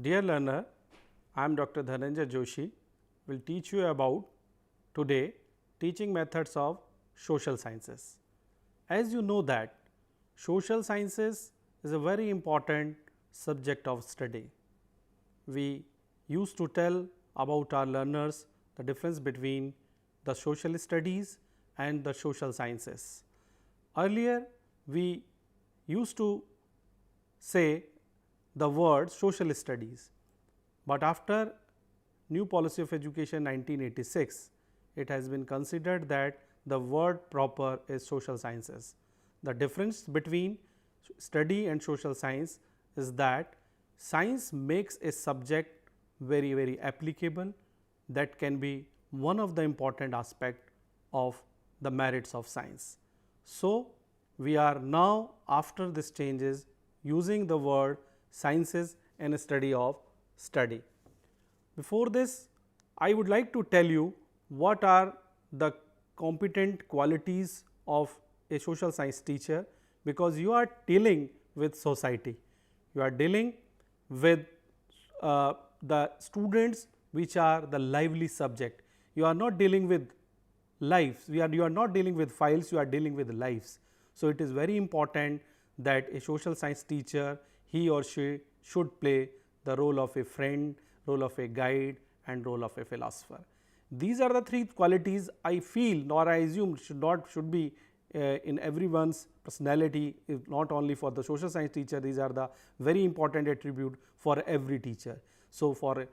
Dear learner, I am Dr. Dhananjay Joshi, will teach you about today teaching methods of social sciences. As you know that social sciences is a very important subject of study. We used to tell about our learners the difference between the social studies and the social sciences. Earlier we used to say the word social studies, but after new policy of education 1986, it has been considered that the word proper is social sciences. The difference between study and social science is that science makes a subject very applicable. That can be one of the important aspect of the merits of science. So, we are now after this changes using the word sciences and study of study. Before this, I would like to tell you what are the competent qualities of a social science teacher, because you are dealing with society, you are dealing with the students which are the lively subject. You are not dealing with lives, you are not dealing with files, you are dealing with lives. So, it is very important that a social science teacher, he or she should play the role of a friend, role of a guide and role of a philosopher. These are the three qualities I feel, nor I assume should be in everyone's personality, if not only for the social science teacher. These are the very important attribute for every teacher. So, for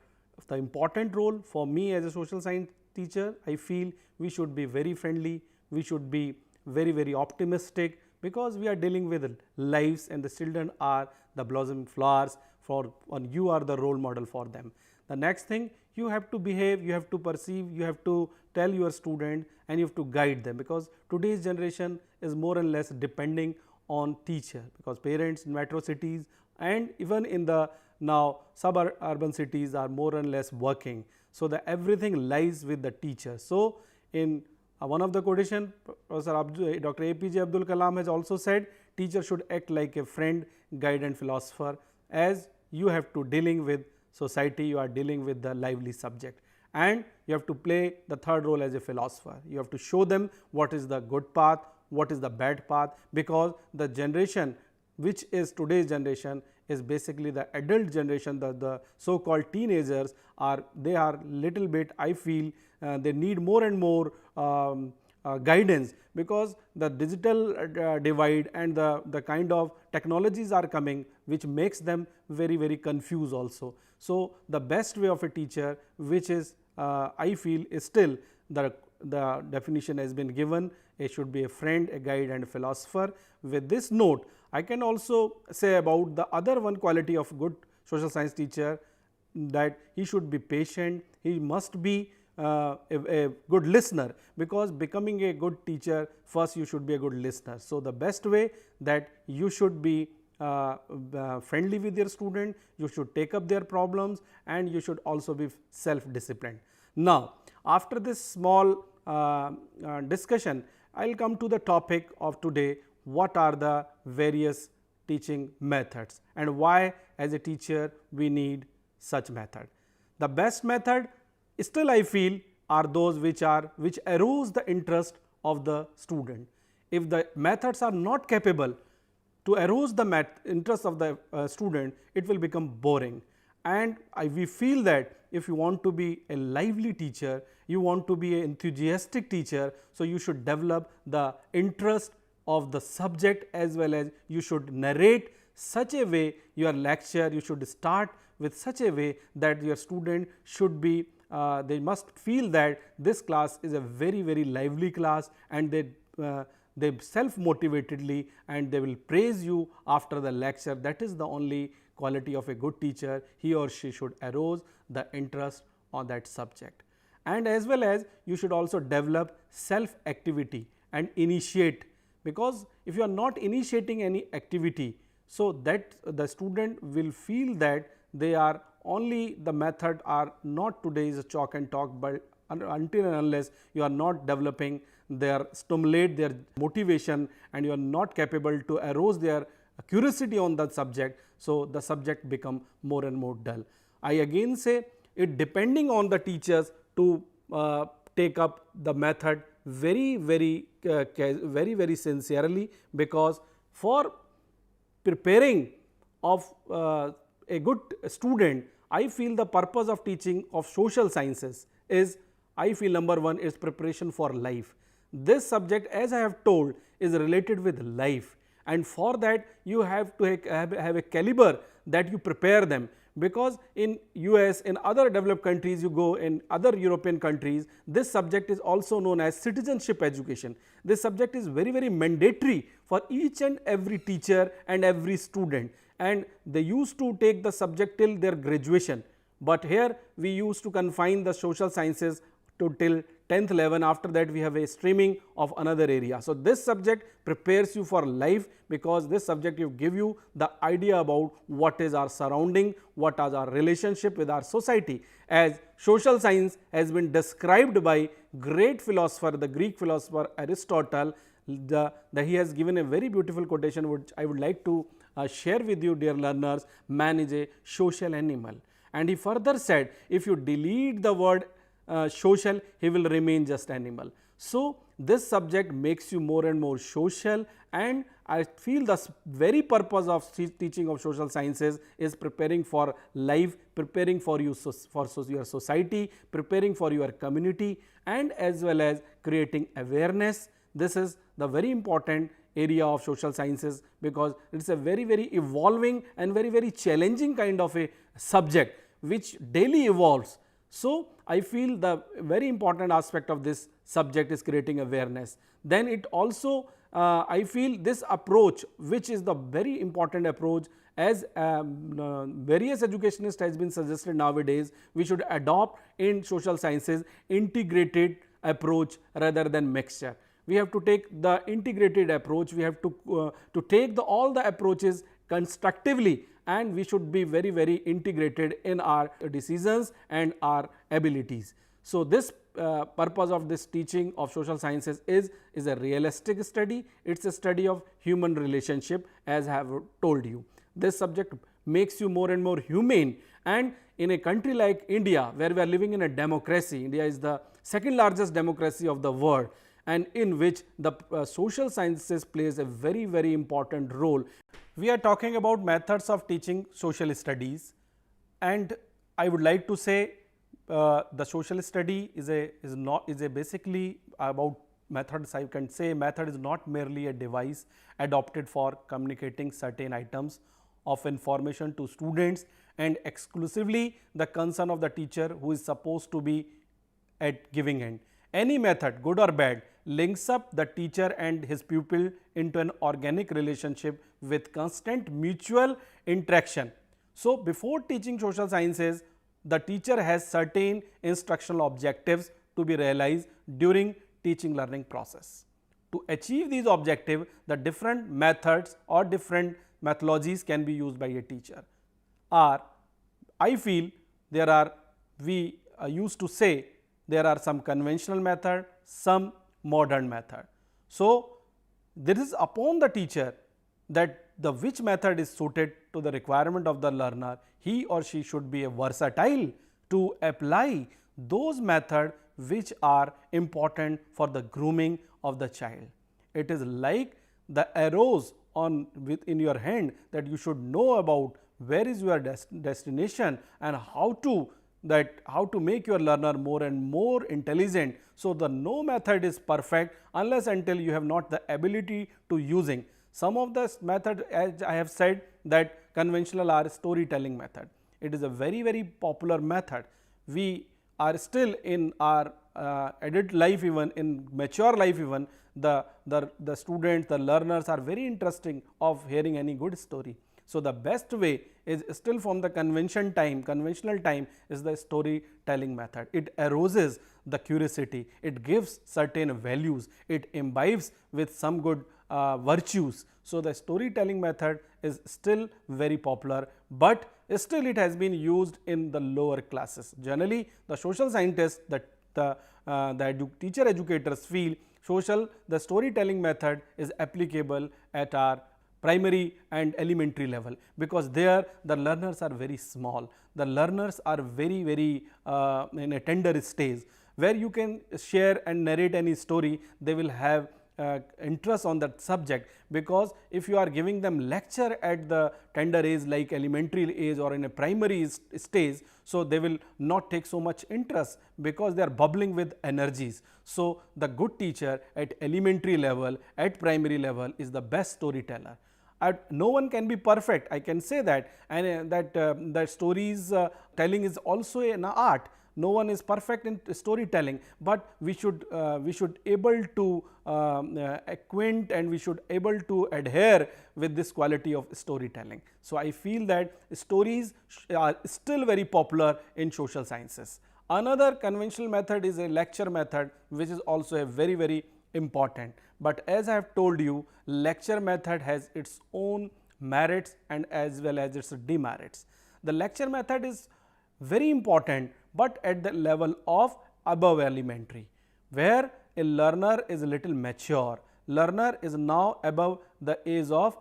the important role for me as a social science teacher, I feel we should be very friendly, we should be very optimistic, because we are dealing with lives and the children are the blossoming flowers and you are the role model for them. The next thing, you have to behave, you have to perceive, you have to tell your student and you have to guide them, because today's generation is more or less depending on teacher, because parents in metro cities and even in the now suburban cities are more or less working. So, the everything lies with the teacher. So, in one of the quotation, Dr. APJ Abdul Kalam has also said, teacher should act like a friend, guide and philosopher. As you have to dealing with society, you are dealing with the lively subject, and you have to play the third role as a philosopher. You have to show them what is the good path, what is the bad path, because the generation which is today's generation is basically the adult generation, the so called teenagers are, they are little bit, I feel they need more and more guidance, because the digital divide and the kind of technologies are coming which makes them very confused also. So, the best way of a teacher, which is I feel is still the definition has been given, it should be a friend, a guide and a philosopher. With this note, I can also say about the other one quality of good social science teacher, that he should be patient, he must be a good listener, because becoming a good teacher, first you should be a good listener. So, the best way that you should be friendly with your student, you should take up their problems and you should also be self disciplined. Now, after this small discussion, I will come to the topic of today, what are the various teaching methods and why as a teacher we need such method. The best method still I feel are those which arouse the interest of the student. If the methods are not capable to arouse the interest of the student, it will become boring. And we feel that if you want to be a lively teacher, you want to be an enthusiastic teacher, so you should develop the interest of the subject, as well as you should narrate such a way your lecture, you should start with such a way that your student should be they must feel that this class is a very lively class, and they self motivatedly and they will praise you after the lecture. That is the only quality of a good teacher. He or she should arouse the interest on that subject, and as well as you should also develop self activity and initiate, because if you are not initiating any activity, so that the student will feel that they are only the method are not today's chalk and talk, but until and unless you are not developing their stimulate their motivation and you are not capable to arouse their curiosity on the subject, so the subject become more and more dull. I again say it depending on the teachers to take up the method very sincerely, because for preparing of a good student, I feel the purpose of teaching of social sciences is, I feel number one is preparation for life. This subject, as I have told, is related with life, and for that you have to have a caliber that you prepare them, because in US, in other developed countries, you go in other European countries, this subject is also known as citizenship education. This subject is very mandatory for each and every teacher and every student, and they used to take the subject till their graduation, but here we used to confine the social sciences to till 10th 11. After that we have a streaming of another area. So, this subject prepares you for life, because this subject will give you the idea about what is our surrounding, what are our relationship with our society, as social science has been described by great philosopher, the Greek philosopher Aristotle. He has given a very beautiful quotation which I would like to share with you, dear learners. Man is a social animal, and he further said, if you delete the word social, he will remain just animal. So, this subject makes you more and more social, and I feel the very purpose of teaching of social sciences is preparing for life, preparing for you for your society, preparing for your community, and as well as creating awareness. This is the very important area of social sciences, because it is a very evolving and very challenging kind of a subject which daily evolves. So, I feel the very important aspect of this subject is creating awareness. Then it also I feel this approach, which is the very important approach, as various educationists has been suggested nowadays, we should adopt in social sciences integrated approach rather than mixture. We have to take the integrated approach, we have to take all the approaches constructively, and we should be very integrated in our decisions and our abilities. So, this purpose of this teaching of social sciences is a realistic study. It is a study of human relationship, as I have told you. This subject makes you more and more humane, and in a country like India, where we are living in a democracy, India is the second largest democracy of the world, and in which the social sciences plays a very important role. We are talking about methods of teaching social studies, and I would like to say the social study is basically about methods. I can say method is not merely a device adopted for communicating certain items of information to students, and exclusively the concern of the teacher who is supposed to be at giving end. Any method, good or bad, links up the teacher and his pupil into an organic relationship with constant mutual interaction. So, before teaching social sciences, the teacher has certain instructional objectives to be realized during teaching learning process. To achieve these objectives, the different methods or different methodologies can be used by a teacher. I feel there are, we used to say there are some conventional method, some modern method. So, this is upon the teacher that the which method is suited to the requirement of the learner. He or she should be versatile to apply those methods which are important for the grooming of the child. It is like the arrows in your hand, that you should know about where is your destination and how to make your learner more and more intelligent. So, the no method is perfect unless until you have not the ability to using. Some of the method, as I have said, that conventional are storytelling method. It is a very popular method. We are still in our adult life, even in mature life, even the students, the learners are very interesting of hearing any good story. So, the best way is still from the conventional time is the storytelling method. It arouses the curiosity, it gives certain values, it imbibes with some good virtues. So, the storytelling method is still very popular, but still it has been used in the lower classes. Generally, the social scientists, the teacher educators feel the storytelling method is applicable at our primary and elementary level, because there the learners are very small, the learners are very in a tender stage, where you can share and narrate any story, they will have interest on that subject. Because if you are giving them lecture at the tender age like elementary age or in a primary stage, so they will not take so much interest, because they are bubbling with energies. So the good teacher at elementary level, at primary level, is the best storyteller. No one can be perfect, I can say that, and that stories telling is also an art. No one is perfect in storytelling, but we should able to acquaint, and we should able to adhere with this quality of storytelling. So I feel that stories are still very popular in social sciences. Another conventional method is a lecture method, which is also a very important. But as I have told you, lecture method has its own merits and as well as its demerits. The lecture method is very important, but at the level of above elementary, where a learner is a little mature. Learner is now above the age of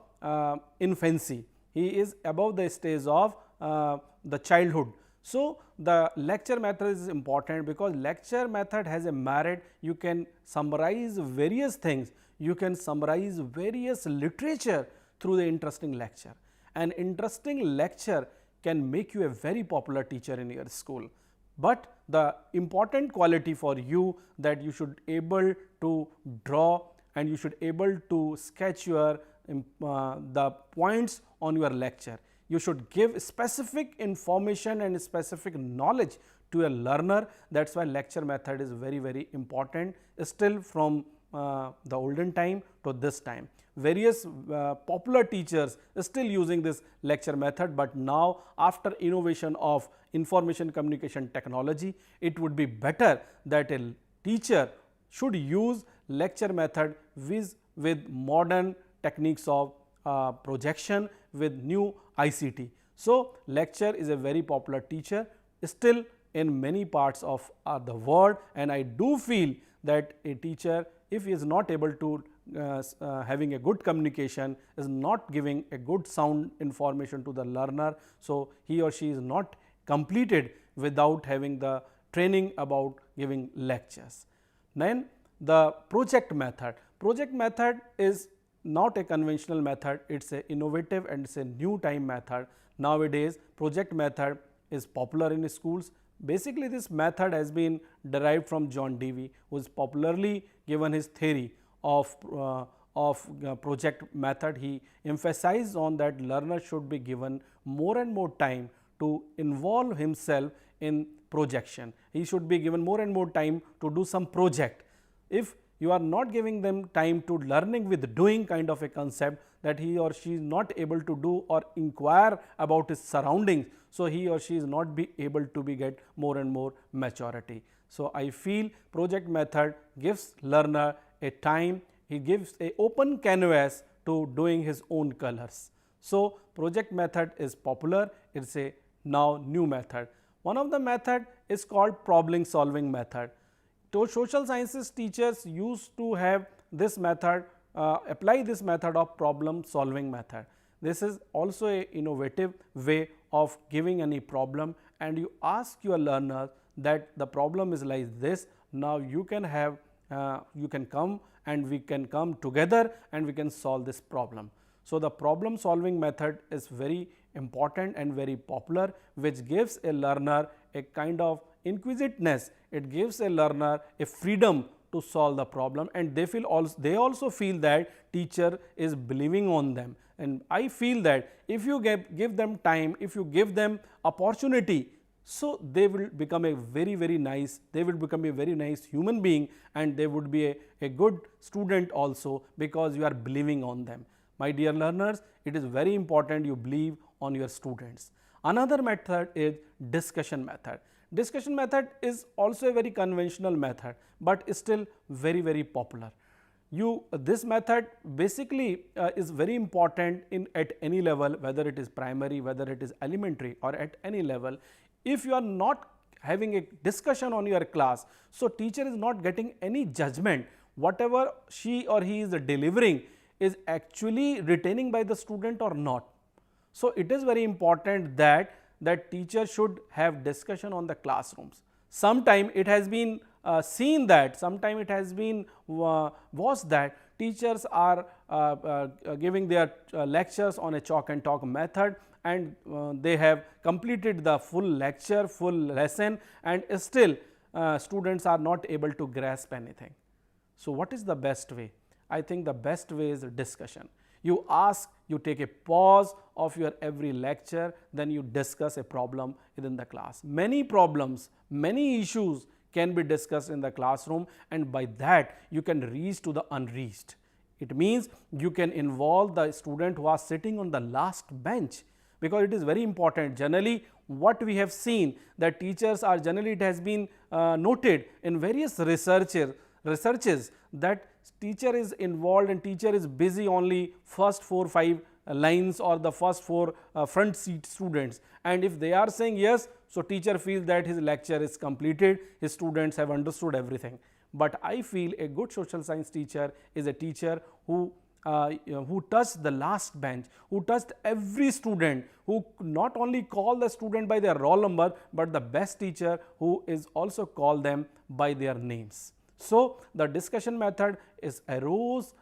infancy. He is above the stage of the childhood. So the lecture method is important, because lecture method has a merit. You can summarize various things, you can summarize various literature through the interesting lecture. An interesting lecture can make you a very popular teacher in your school. But the important quality for you, that you should able to draw and you should able to sketch your the points on your lecture. You should give specific information and specific knowledge to a learner. That is why lecture method is very important, still from the olden time to this time. Various popular teachers are still using this lecture method, but now after innovation of information communication technology, it would be better that a teacher should use lecture method with modern techniques of projection, with new ICT. So lecture is a very popular teacher still in many parts of the world, and I do feel that a teacher, if he is not able to having a good communication, is not giving a good sound information to the learner, so he or she is not completed without having the training about giving lectures. Then the project method. Project method is not a conventional method, it is a innovative and it is a new time method. Nowadays project method is popular in schools. Basically this method has been derived from John Dewey, who has popularly given his theory of project method. He emphasized on that learner should be given more and more time to involve himself in projection. He should be given more and more time to do some project. If you are not giving them time to learning with doing kind of a concept, that he or she is not able to do or inquire about his surroundings, so he or she is not be able to be get more and more maturity. So I feel project method gives learner a time, he gives a open canvas to doing his own colors. So project method is popular, it is a now new method. One of the method is called problem solving method. So social sciences teachers used to have this method, apply this method of problem solving method. This is also a innovative way of giving any problem, and you ask your learner that the problem is like this, now you can have you can come and we can come together and we can solve this problem. So the problem solving method is very important and very popular, which gives a learner a kind of inquisitiveness, it gives a learner a freedom to solve the problem, and they also feel that teacher is believing on them. And I feel that if you give them time, if you give them opportunity, so they will become a very nice, they will become a very nice human being, and they would be a good student also, because you are believing on them. My dear learners, it is very important you believe on your students. Another method is discussion method. Discussion method is also a very conventional method, but still very popular. This method basically is very important at any level, whether it is primary, whether it is elementary, or at any level. If you are not having a discussion on your class, so teacher is not getting any judgment. Whatever she or he is delivering, is actually retaining by the student or not. So, it is very important that teacher should have discussion on the classrooms. Sometime it has been seen that, sometime it has been was that teachers are giving their lectures on a chalk and talk method, and they have completed the full lecture, full lesson, and still students are not able to grasp anything. So, what is the best way? I think the best way is discussion. You ask, you take a pause of your every lecture, then you discuss a problem within the class. Many problems, many issues can be discussed in the classroom, and by that you can reach to the unreached. It means you can involve the student who are sitting on the last bench, because it is very important. Generally, what we have seen that teachers are generally, it has been noted in various researches that teacher is involved and teacher is busy only first 4-5 lines or the first 4 front seat students, and if they are saying yes, so teacher feels that his lecture is completed, his students have understood everything. But I feel a good social science teacher is a teacher who touched the last bench, who touched every student, who not only call the student by their roll number, but the best teacher who is also call them by their names. So, the discussion method is arose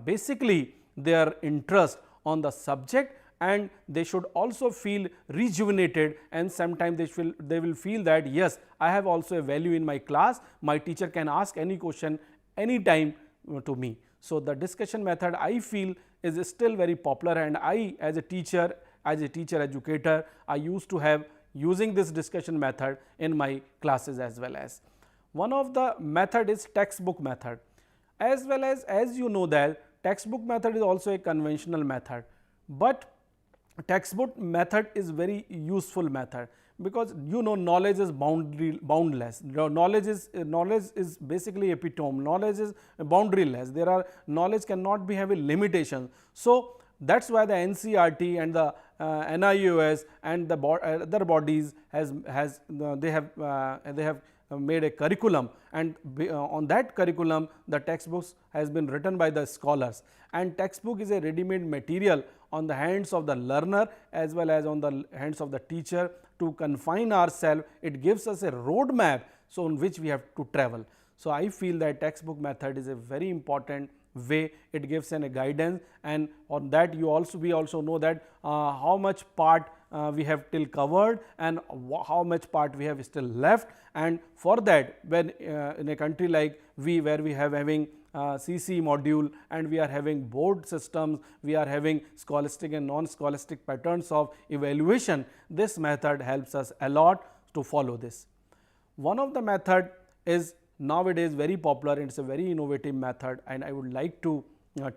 basically their interest on the subject, and they should also feel rejuvenated, and sometimes they will feel that yes, I have also a value in my class, my teacher can ask any question anytime to me. So, the discussion method I feel is still very popular, and I as a teacher educator, I used to have using this discussion method in my classes as well as. One of the method is textbook method, as well as you know that textbook method is also a conventional method, but textbook method is very useful method, because you know knowledge is boundless. Knowledge is basically epitome. Knowledge is boundaryless. There are knowledge cannot be have a limitation. So, that is why the NCERT and the NIOS and the other bodies they have made a curriculum, and on that curriculum the textbooks has been written by the scholars, and textbook is a ready-made material on the hands of the learner as well as on the hands of the teacher to confine ourselves. It gives us a roadmap, so in which we have to travel. So, I feel that textbook method is a very important way. It gives a guidance, and on that we also know that how much part we have till covered and how much part we have still left, and for that when in a country like where we have having CC module and we are having board systems, we are having scholastic and non-scholastic patterns of evaluation, this method helps us a lot to follow this. One of the method is nowadays very popular, it is a very innovative method, and I would like to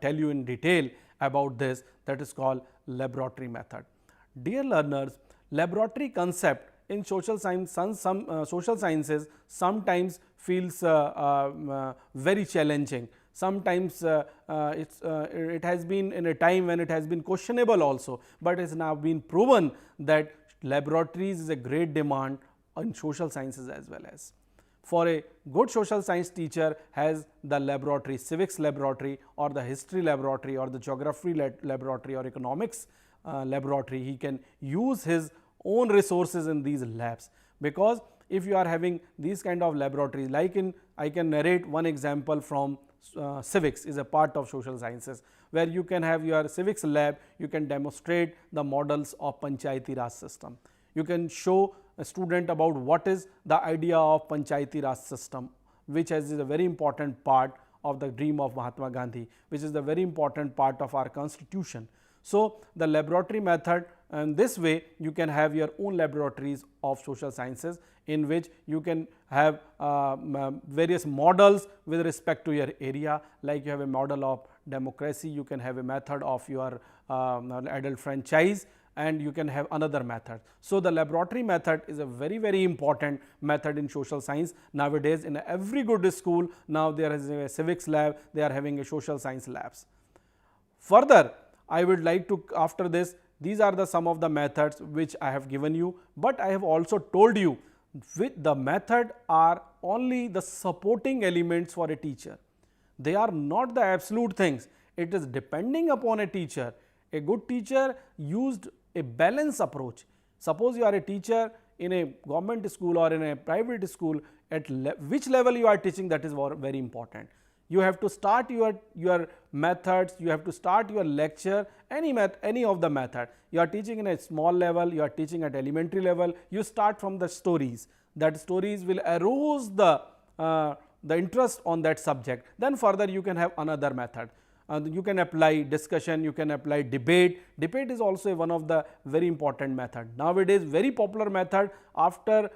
tell you in detail about this, that is called laboratory method. Dear learners, laboratory concept in social science, social sciences sometimes feels very challenging. Sometimes it has been in a time when it has been questionable also, but it has now been proven that laboratories is a great demand in social sciences as well as. For a good social science teacher has the laboratory, civics laboratory or the history laboratory or the geography laboratory or economics laboratory, he can use his own resources in these labs, because if you are having these kind of laboratories, like I can narrate one example from civics is a part of social sciences, where you can have your civics lab, you can demonstrate the models of Panchayati Raj system. You can show a student about what is the idea of Panchayati Raj system, which is a very important part of the dream of Mahatma Gandhi, which is the very important part of our constitution. So, the laboratory method, and this way you can have your own laboratories of social sciences, in which you can have various models with respect to your area, like you have a model of democracy, you can have a method of your adult franchise, and you can have another method. So, the laboratory method is a very important method in social science. Nowadays in every good school, now there is a civics lab, they are having a social science labs. Further, I would like to, after this, these are some of the methods which I have given you, but I have also told you with the method are only the supporting elements for a teacher. They are not the absolute things. it is depending upon a teacher. A good teacher used a balanced approach. Suppose you are a teacher in a government school or in a private school, at which level you are teaching, that is very important. You have to start your methods, you have to start your lecture, any of the method. You are teaching in a small level, you are teaching at elementary level, you start from the stories. That stories will arouse the interest on that subject. Then further you can have another method. You can apply discussion, you can apply debate. Debate is also one of the very important method. Nowadays very popular method. After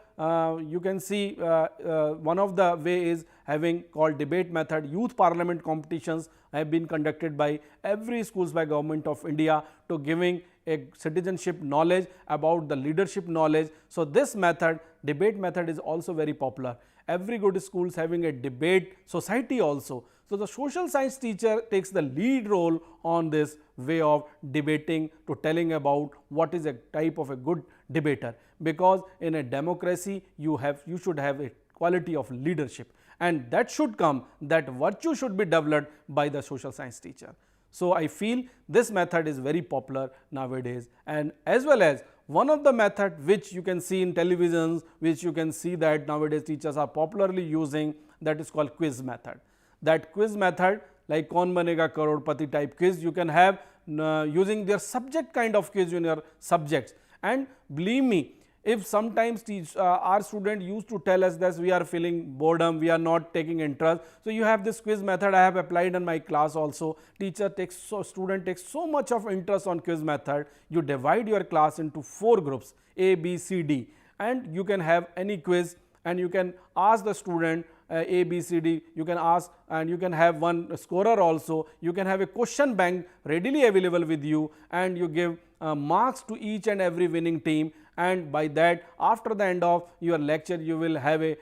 you can see one of the way is having called debate method. Youth parliament competitions have been conducted by every schools by Government of India to giving a citizenship knowledge about the leadership knowledge. So this method, debate method, is also very popular. Every good schools having a debate society also. So the social science teacher takes the lead role on this way of debating, to telling about what is a type of a good debater, because in a democracy you should have a quality of leadership, and that should come, that virtue should be developed by the social science teacher. So I feel this method is very popular nowadays, and as well as one of the method which you can see in televisions, which you can see that nowadays teachers are popularly using, that is called quiz method. That quiz method, like Kaun Banega Karodpati type quiz, you can have using their subject kind of quiz in your subjects. And believe me, if sometimes our student used to tell us that we are feeling boredom, we are not taking interest, so you have this quiz method. I have applied in my class also. Student takes so much of interest on quiz method. You divide your class into 4 groups, A, B, C, D, and you can have any quiz, and you can ask the student A, B, C, D, you can ask, and you can have one scorer also. You can have a question bank readily available with you, and you give marks to each and every winning team, and by that after the end of your lecture you will have a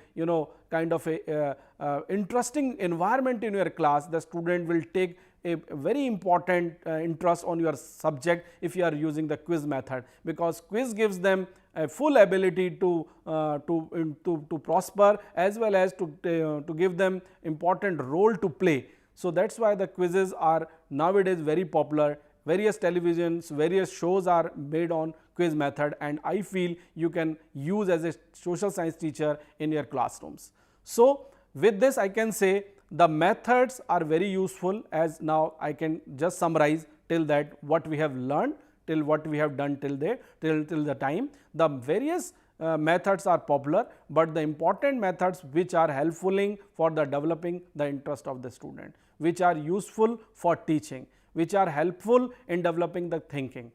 kind of a interesting environment in your class. The student will take a very important interest on your subject if you are using the quiz method, because quiz gives them a full ability to prosper, as well as to give them important role to play. So that's why the quizzes are nowadays very popular. Various televisions, various shows are made on quiz method, and I feel you can use as a social science teacher in your classrooms. So with this I can say the methods are very useful. As now I can just summarize till that what we have learned, till what we have done till the time. The various methods are popular, but the important methods which are helpful for the developing the interest of the student, which are useful for teaching, which are helpful in developing the thinking.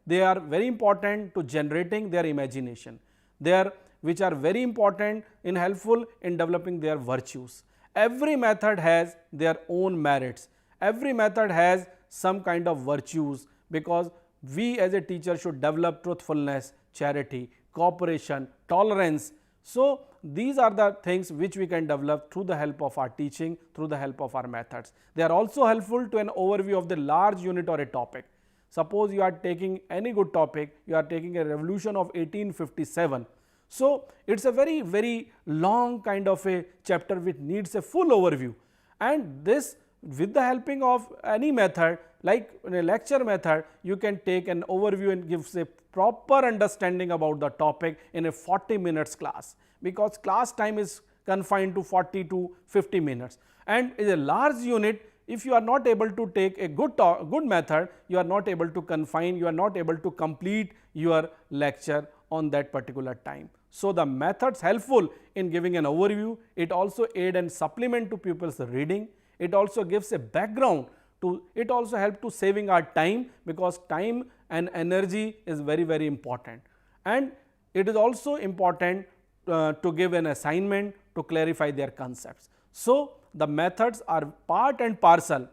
They are very important to generating their imagination. They are which are very important in helpful in developing their virtues. Every method has their own merits. Every method has some kind of virtues, because we as a teacher should develop truthfulness, charity, cooperation, tolerance. So these are the things which we can develop through the help of our teaching, through the help of our methods. They are also helpful to an overview of the large unit or a topic. Suppose you are taking any good topic, you are taking a revolution of 1857. So it's a very long kind of a chapter which needs a full overview, and this with the helping of any method, like in a lecture method, you can take an overview and gives a proper understanding about the topic in a 40 minutes class, because class time is confined to 40 to 50 minutes, and in a large unit, if you are not able to take a good method, you are not able to confine, you are not able to complete your lecture on that particular time. So the methods helpful in giving an overview. It also aid and supplement to pupils' reading. It also gives a background to, it also help to saving our time, because time and energy is very important, and it is also important to give an assignment to clarify their concepts. So the methods are part and parcel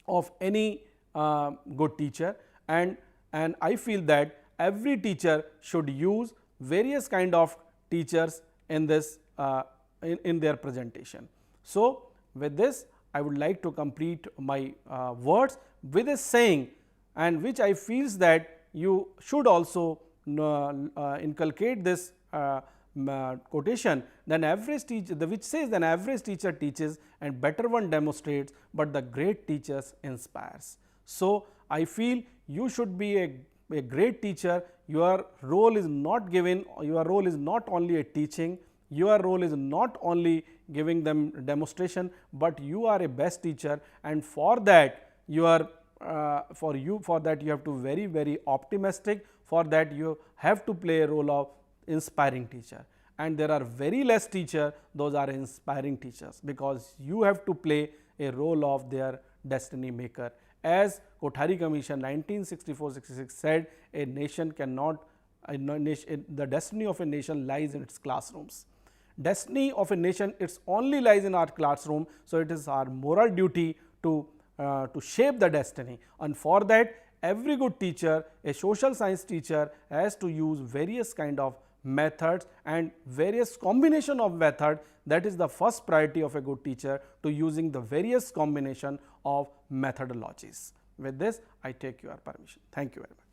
of any good teacher, and I feel that every teacher should use various kind of teachers in this in their presentation. So with this I would like to complete my words with a saying, and which I feels that you should also inculcate this quotation, then average teacher, which says then average teacher teaches and better one demonstrates, but the great teachers inspires. So, I feel you should be a great teacher. Your role is not given, your role is not only a teaching, your role is not only giving them demonstration, but you are a best teacher, and for that you are for that you have to very optimistic, for that you have to play a role of inspiring teacher, and there are very less teacher, those are inspiring teachers, because you have to play a role of their destiny maker. As Kothari Commission 1964-66 said, a nation cannot, the destiny of a nation lies in its classrooms. Destiny of a nation, it's only lies in our classroom. So, it is our moral duty to shape the destiny, and for that every good teacher, a social science teacher, has to use various kind of methods and various combination of method. That is the first priority of a good teacher, to using the various combination of methodologies. With this, I take your permission. Thank you very much.